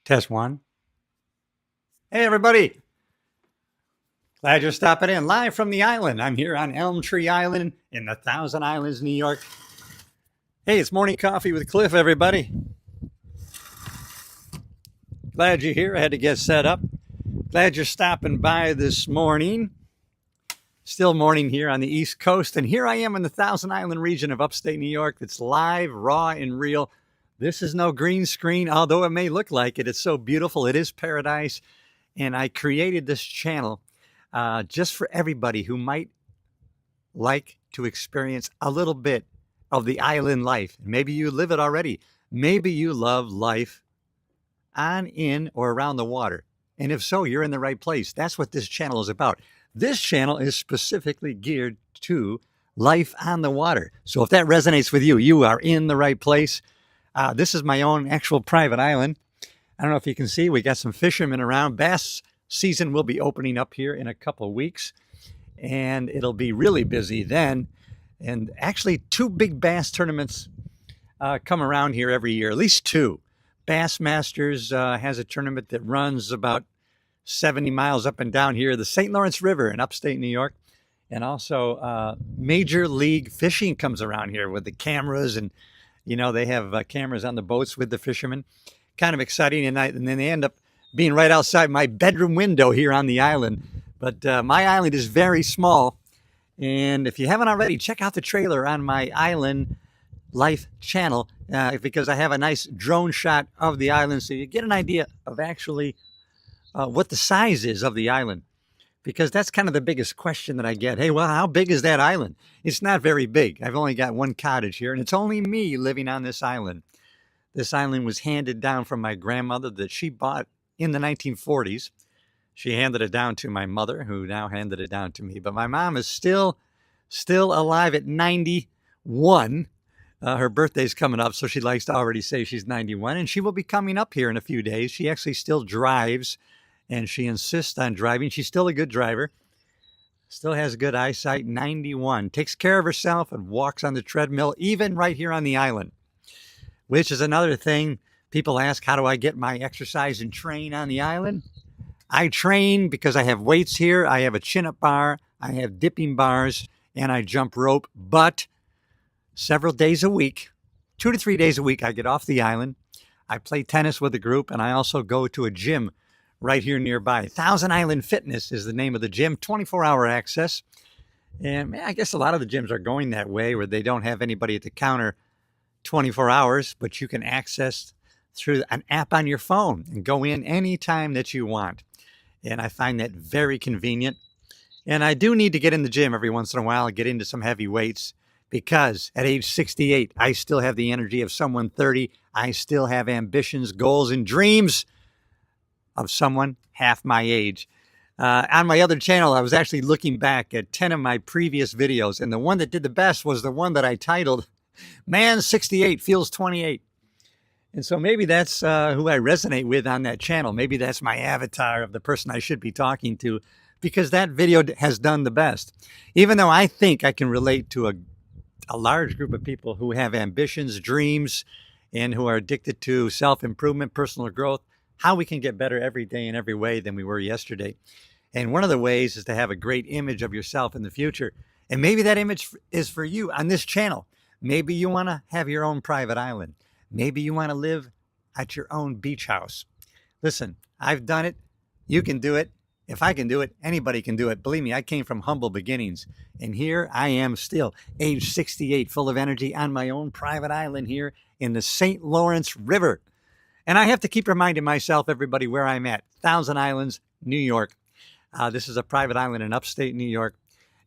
Test one. Hey, everybody. Glad you're stopping in live from the island. I'm here on Elm Tree Island in the Thousand Islands, New York. Hey, it's morning coffee with Cliff, everybody. Glad you're here. I had to get set up. Glad you're stopping by this morning. Still morning here on the East Coast. And here I am in the Thousand Island region of upstate New York. It's live, raw, and real. This is no green screen, although it may look like it. It's so beautiful. It is paradise. And I created this channel just for everybody who might like to experience a little bit of the island life. Maybe you live it already. Maybe you love life on, in, or around the water. And if so, you're in the right place. That's what this channel is about. This channel is specifically geared to life on the water. So if that resonates with you, you are in the right place. This is my own actual private island. I don't know if you can see, we got some fishermen around. Bass season will be opening up here in a couple of weeks, and it'll be really busy then. And actually, two big bass tournaments come around here every year, at least two. Bassmasters has a tournament that runs about 70 miles up and down here, the St. Lawrence River in upstate New York. And also Major League Fishing comes around here with the cameras, and they have cameras on the boats with the fishermen. Kind of exciting, and then they end up being right outside my bedroom window here on the island. But my island is very small, and if you haven't already, check out the trailer on my Island Life channel because I have a nice drone shot of the island, so you get an idea of actually what the size is of the island, because that's kind of the biggest question that I get. Hey, well, how big is that island? It's not very big. I've only got one cottage here, and it's only me living on this island. This island was handed down from my grandmother that she bought in the 1940s. She handed it down to my mother, who now handed it down to me. But my mom is still alive at 91. Her birthday's coming up, so she likes to already say she's 91. And she will be coming up here in a few days. She actually still drives, and she insists on driving. She's still a good driver. Still has good eyesight, 91. Takes care of herself and walks on the treadmill, even right here on the island. Which is another thing. People ask, how do I get my exercise and train on the island? I train because I have weights here. I have a chin-up bar. I have dipping bars, and I jump rope. But several days a week, 2 to 3 days a week, I get off the island. I play tennis with a group, and I also go to a gym right here nearby. Thousand Island Fitness is the name of the gym, 24-hour access. And I guess a lot of the gyms are going that way, where they don't have anybody at the counter 24 hours, but you can access through an app on your phone and go in anytime that you want. And I find that very convenient. And I do need to get in the gym every once in a while and get into some heavy weights, because at age 68, I still have the energy of someone 30. I still have ambitions, goals, and dreams of someone half my age. On my other channel, I was actually looking back at 10 of my previous videos, and the one that did the best was the one that I titled Man 68 Feels 28. And so maybe that's who I resonate with on that channel. Maybe that's my avatar of the person I should be talking to, because that video has done the best. Even though I think I can relate to a large group of people who have ambitions, dreams, and who are addicted to self-improvement, personal growth, how we can get better every day in every way than we were yesterday. And one of the ways is to have a great image of yourself in the future. And maybe that image is for you on this channel. Maybe you want to have your own private island. Maybe you want to live at your own beach house. Listen, I've done it. You can do it. If I can do it, anybody can do it. Believe me, I came from humble beginnings. And here I am still, age 68, full of energy on my own private island here in the St. Lawrence River. And I have to keep reminding myself, everybody, where I'm at. Thousand Islands, New York. This is a private island in upstate New York.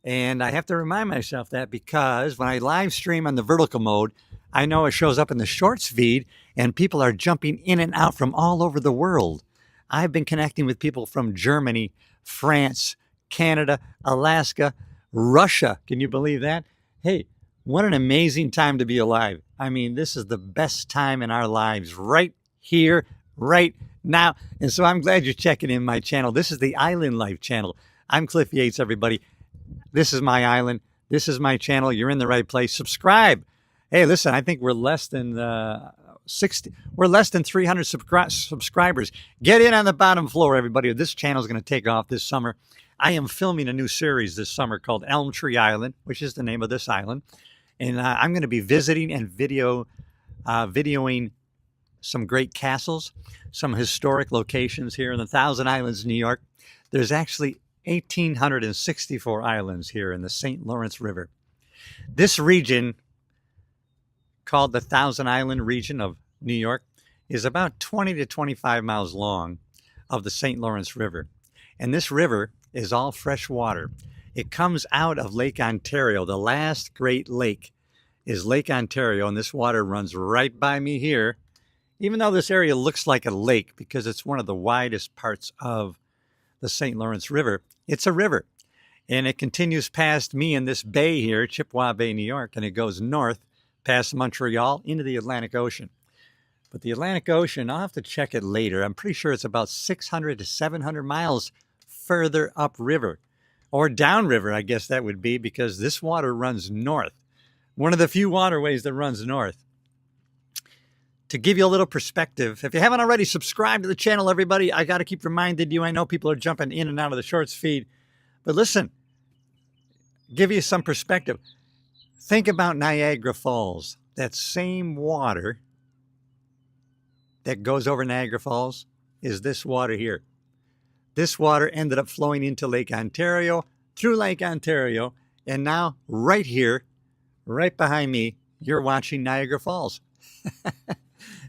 And I have to remind myself that because when I live stream on the vertical mode, I know it shows up in the shorts feed, and people are jumping in and out from all over the world. I've been connecting with people from Germany, France, Canada, Alaska, Russia. Can you believe that? Hey, what an amazing time to be alive. I mean, this is the best time in our lives right here, right now. And so I'm glad you're checking in my channel. This is the Island Life channel. I'm Cliff Yates, everybody. This is my island. This is my channel. You're in the right place. Subscribe. Hey, listen, I think we're less than we're less than 300 subscribers. Get in on the bottom floor, everybody. This channel is going to take off this summer. I am filming a new series this summer called Elm Tree Island, which is the name of this island. And I'm going to be visiting and videoing some great castles, some historic locations here in the Thousand Islands, New York. There's actually 1,864 islands here in the St. Lawrence River. This region, called the Thousand Island region of New York, is about 20 to 25 miles long of the St. Lawrence River. And this river is all fresh water. It comes out of Lake Ontario. The last great lake is Lake Ontario, and this water runs right by me here, even though this area looks like a lake because it's one of the widest parts of the St. Lawrence River. It's a river, and it continues past me in this bay here, Chippewa Bay, New York, and it goes north past Montreal into the Atlantic Ocean. But the Atlantic Ocean, I'll have to check it later. I'm pretty sure it's about 600 to 700 miles further upriver, or downriver, I guess that would be, because this water runs north. One of the few waterways that runs north. To give you a little perspective, if you haven't already subscribed to the channel, everybody, I got to keep reminding you, I know people are jumping in and out of the shorts feed, but listen, give you some perspective. Think about Niagara Falls. That same water that goes over Niagara Falls is this water here. This water ended up flowing into Lake Ontario, through Lake Ontario, and now right here, right behind me, you're watching Niagara Falls.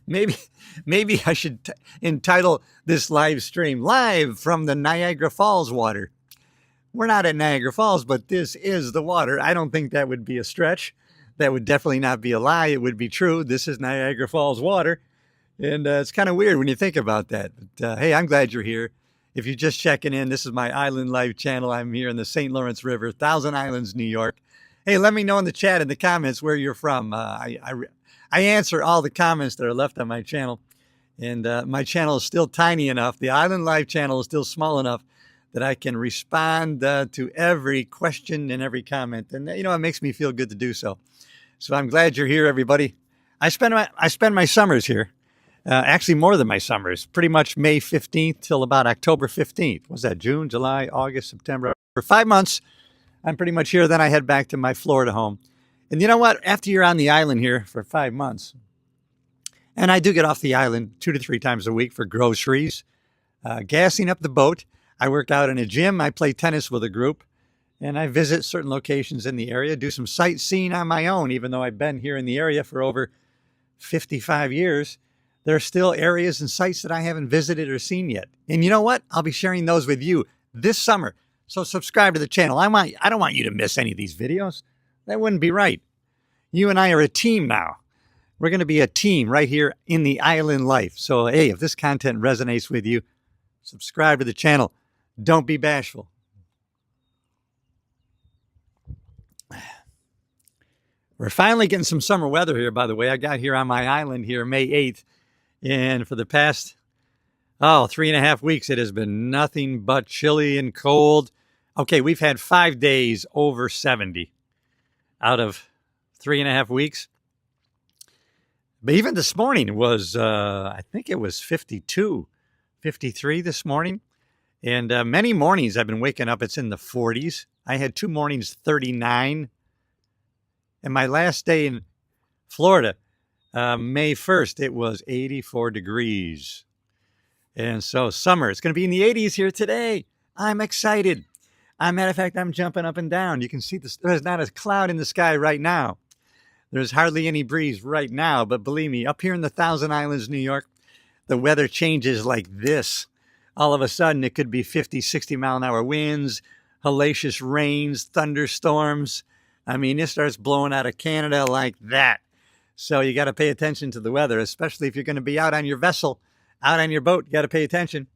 Maybe I should entitle this live stream, Live from the Niagara Falls Water. We're not at Niagara Falls, but this is the water. I don't think that would be a stretch. That would definitely not be a lie. It would be true. This is Niagara Falls water. And it's kind of weird when you think about that. But, hey, I'm glad you're here. If you're just checking in, this is my Island Life channel. I'm here in the St. Lawrence River, Thousand Islands, New York. Hey, let me know in the chat, in the comments, where you're from. I answer all the comments that are left on my channel. And my channel is still tiny enough. The Island Life channel is still small enough that I can respond to every question and every comment. And, you know, it makes me feel good to do so. So I'm glad you're here, everybody. I spend my summers here. Actually, more than my summers. Pretty much May 15th till about October 15th. What's that? June, July, August, September. For 5 months, I'm pretty much here. Then I head back to my Florida home. And you know what? After you're on the island here for 5 months, and I do get off the island 2 to 3 times a week for groceries, gassing up the boat. I work out in a gym. I play tennis with a group. And I visit certain locations in the area, do some sightseeing on my own, even though I've been here in the area for over 55 years. There are still areas and sites that I haven't visited or seen yet. And you know what? I'll be sharing those with you this summer. So subscribe to the channel. I don't want you to miss any of these videos. That wouldn't be right. You and I are a team now. We're going to be a team right here in the Island Life. So, hey, if this content resonates with you, subscribe to the channel. Don't be bashful. We're finally getting some summer weather here, by the way. I got here on my island here May 8th. And for the past, 3.5 weeks, it has been nothing but chilly and cold. Okay, we've had 5 days over 70 out of 3.5 weeks. But even this morning was, I think it was 52, 53 this morning. And many mornings I've been waking up, it's in the 40s. I had 2 mornings, 39. And my last day in Florida, May 1st, it was 84 degrees. And so summer, it's going to be in the 80s here today. I'm excited. As a matter of fact, I'm jumping up and down. You can see there's not a cloud in the sky right now. There's hardly any breeze right now. But believe me, up here in the Thousand Islands, New York, the weather changes like this. All of a sudden, it could be 50, 60 mile an hour winds, hellacious rains, thunderstorms. I mean, it starts blowing out of Canada like that. So you got to pay attention to the weather, especially if you're going to be out on your vessel, out on your boat. You got to pay attention.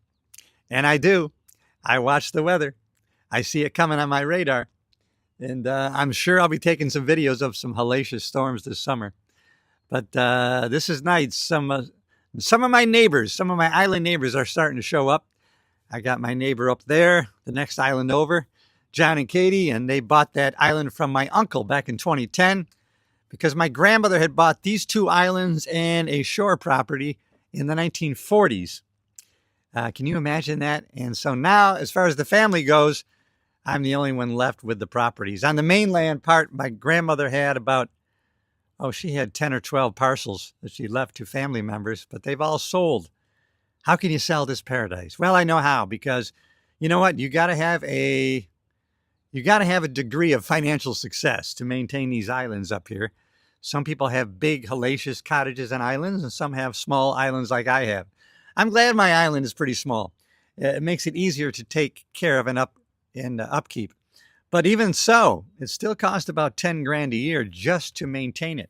And I do. I watch the weather. I see it coming on my radar. And I'm sure I'll be taking some videos of some hellacious storms this summer. But this is nice. Some of my neighbors, some of my island neighbors are starting to show up. I got my neighbor up there, the next island over, John and Katie, and they bought that island from my uncle back in 2010. because my grandmother had bought these two islands and a shore property in the 1940s. Can you imagine that? And so now, as far as the family goes, I'm the only one left with the properties. On the mainland part, my grandmother had about, she had 10 or 12 parcels that she left to family members, but they've all sold. How can you sell this paradise? Well, I know how, because you know what? You got to have a degree of financial success to maintain these islands up here. Some people have big hellacious cottages and islands, and some have small islands like I have. I'm glad my island is pretty small. It makes it easier to take care of and upkeep. But even so, it still costs about 10 grand a year just to maintain it.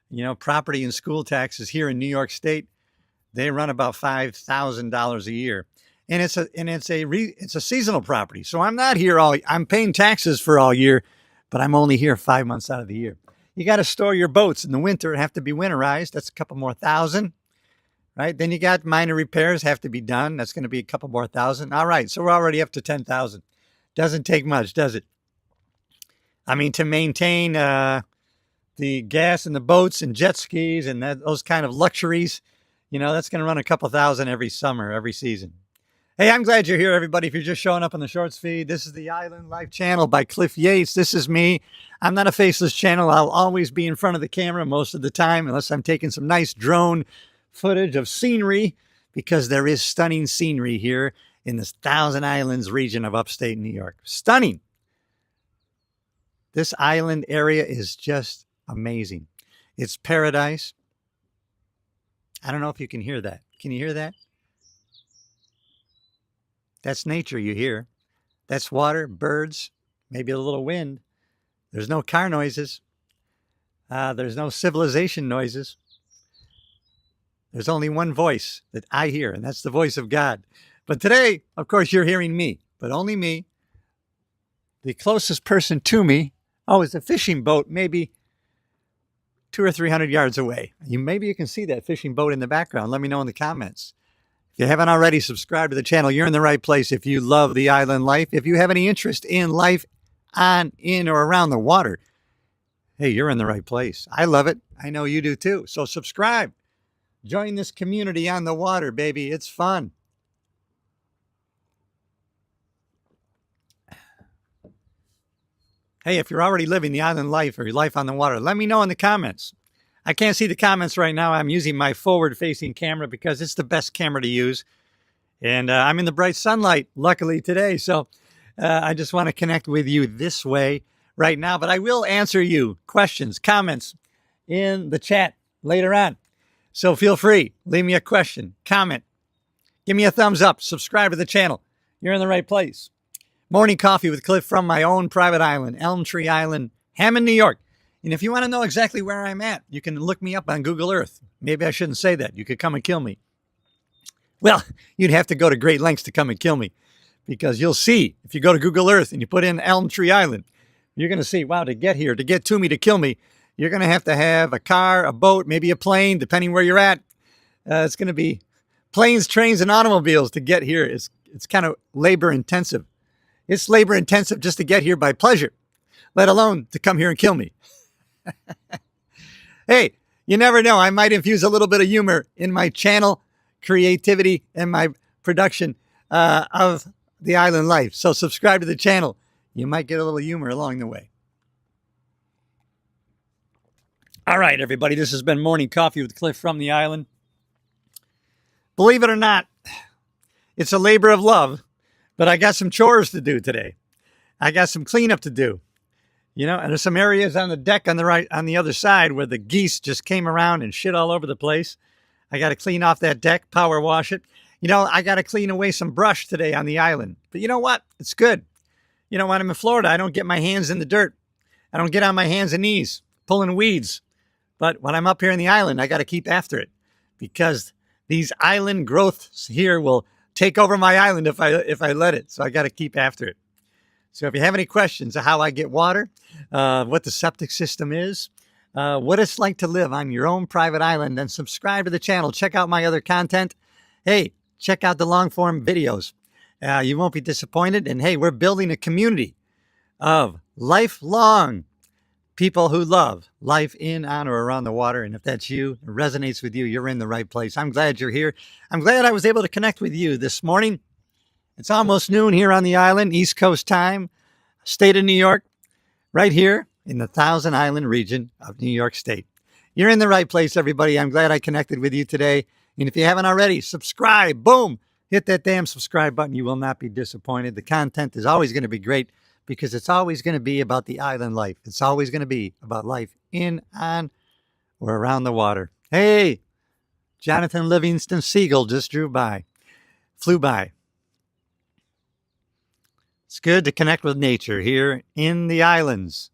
You know, property and school taxes here in New York State, they run about $5,000 a year. And it's a seasonal property. So I'm not here I'm paying taxes for all year, but I'm only here 5 months out of the year. You got to store your boats in the winter and have to be winterized. That's a couple more thousand, right? Then you got minor repairs have to be done. That's going to be a couple more thousand. All right. So we're already up to 10,000. Doesn't take much, does it? I mean, to maintain the gas in the boats and jet skis and those kind of luxuries, you know, that's going to run a couple thousand every summer, every season. Hey, I'm glad you're here, everybody. If you're just showing up on the Shorts feed, this is the Island Life channel by Cliff Yates. This is me. I'm not a faceless channel. I'll always be in front of the camera most of the time, unless I'm taking some nice drone footage of scenery, because there is stunning scenery here in the Thousand Islands region of upstate New York. Stunning. This island area is just amazing. It's paradise. I don't know if you can hear that. Can you hear that? That's nature you hear. That's water, birds, maybe a little wind. There's no car noises. There's no civilization noises. There's only one voice that I hear, and that's the voice of God. But today, of course, you're hearing me, but only me. The closest person to me, is a fishing boat, maybe 200 or 300 yards away. Maybe you can see that fishing boat in the background. Let me know in the comments. If you haven't already subscribed to the channel, you're in the right place if you love the island life. If you have any interest in life on, in, or around the water, hey, you're in the right place. I love it. I know you do too. So subscribe. Join this community on the water, baby. It's fun. Hey, if you're already living the island life or your life on the water, let me know in the comments. I can't see the comments right now. I'm using my forward-facing camera because it's the best camera to use. And I'm in the bright sunlight, luckily, today. So I just want to connect with you this way right now. But I will answer you questions, comments in the chat later on. So feel free. Leave me a question, comment. Give me a thumbs up. Subscribe to the channel. You're in the right place. Morning coffee with Cliff from my own private island, Elm Tree Island, Hammond, New York. And if you want to know exactly where I'm at, you can look me up on Google Earth. Maybe I shouldn't say that. You could come and kill me. Well, you'd have to go to great lengths to come and kill me, because you'll see if you go to Google Earth and you put in Elm Tree Island, you're going to see, wow, to get here, to get to me, to kill me, you're going to have a car, a boat, maybe a plane, depending where you're at. It's going to be planes, trains, and automobiles to get here. It's kind of labor intensive. It's labor intensive just to get here by pleasure, let alone to come here and kill me. Hey, you never know. I might infuse a little bit of humor in my channel creativity and my production of the island life. So subscribe to the channel. You might get a little humor along the way. All right, everybody. This has been Morning Coffee with Cliff from the island. Believe it or not, it's a labor of love, but I got some chores to do today. I got some cleanup to do. You know, and there's some areas on the deck on the other side where the geese just came around and shit all over the place. I got to clean off that deck, power wash it. You know, I got to clean away some brush today on the island. But you know what? It's good. You know, when I'm in Florida, I don't get my hands in the dirt. I don't get on my hands and knees pulling weeds. But when I'm up here in the island, I got to keep after it, because these island growths here will take over my island if I let it. So I got to keep after it. So if you have any questions of how I get water, what the septic system is, what it's like to live on your own private island, then subscribe to the channel. Check out my other content. Hey, check out the long form videos. You won't be disappointed. And hey, we're building a community of lifelong people who love life in, on, or around the water. And if that's you, it resonates with you, you're in the right place. I'm glad you're here. I'm glad I was able to connect with you this morning. It's almost noon here on the island, East Coast time, state of New York, right here in the Thousand Island region of New York State. You're in the right place, everybody. I'm glad I connected with you today. And if you haven't already, subscribe. Boom. Hit that damn subscribe button. You will not be disappointed. The content is always going to be great because it's always going to be about the island life. It's always going to be about life in, on, or around the water. Hey, Jonathan Livingston Seagull just flew by. It's good to connect with nature here in the islands.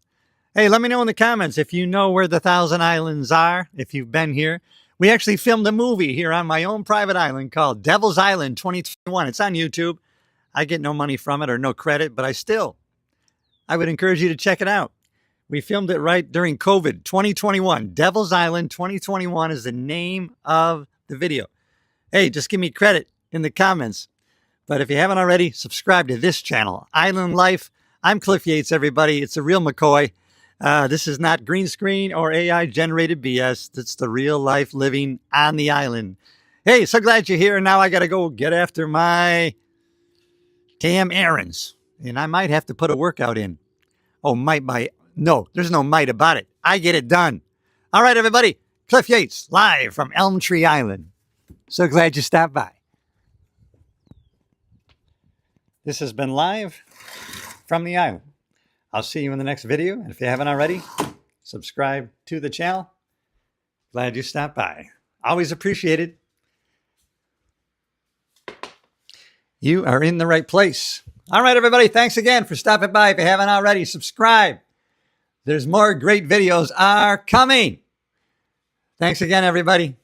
Hey, let me know in the comments if you know where the Thousand Islands are, if you've been here. We actually filmed a movie here on my own private island called Devil's Island 2021. It's on YouTube. I get no money from it or no credit, but I would encourage you to check it out. We filmed it right during COVID 2021. Devil's Island 2021 is the name of the video. Hey, just give me credit in the comments. But if you haven't already, subscribe to this channel, Island Life. I'm Cliff Yates, everybody. It's a real McCoy. This is not green screen or AI generated BS. It's the real life living on the island. Hey, so glad you're here. Now I got to go get after my damn errands. And I might have to put a workout in. Oh, no, there's no might about it. I get it done. All right, everybody. Cliff Yates, live from Elm Tree Island. So glad you stopped by. This has been live from the island. I'll see you in the next video. And if you haven't already, subscribe to the channel. Glad you stopped by. Always appreciated. You are in the right place. All right, everybody. Thanks again for stopping by. If you haven't already, subscribe. There's more great videos are coming. Thanks again, everybody.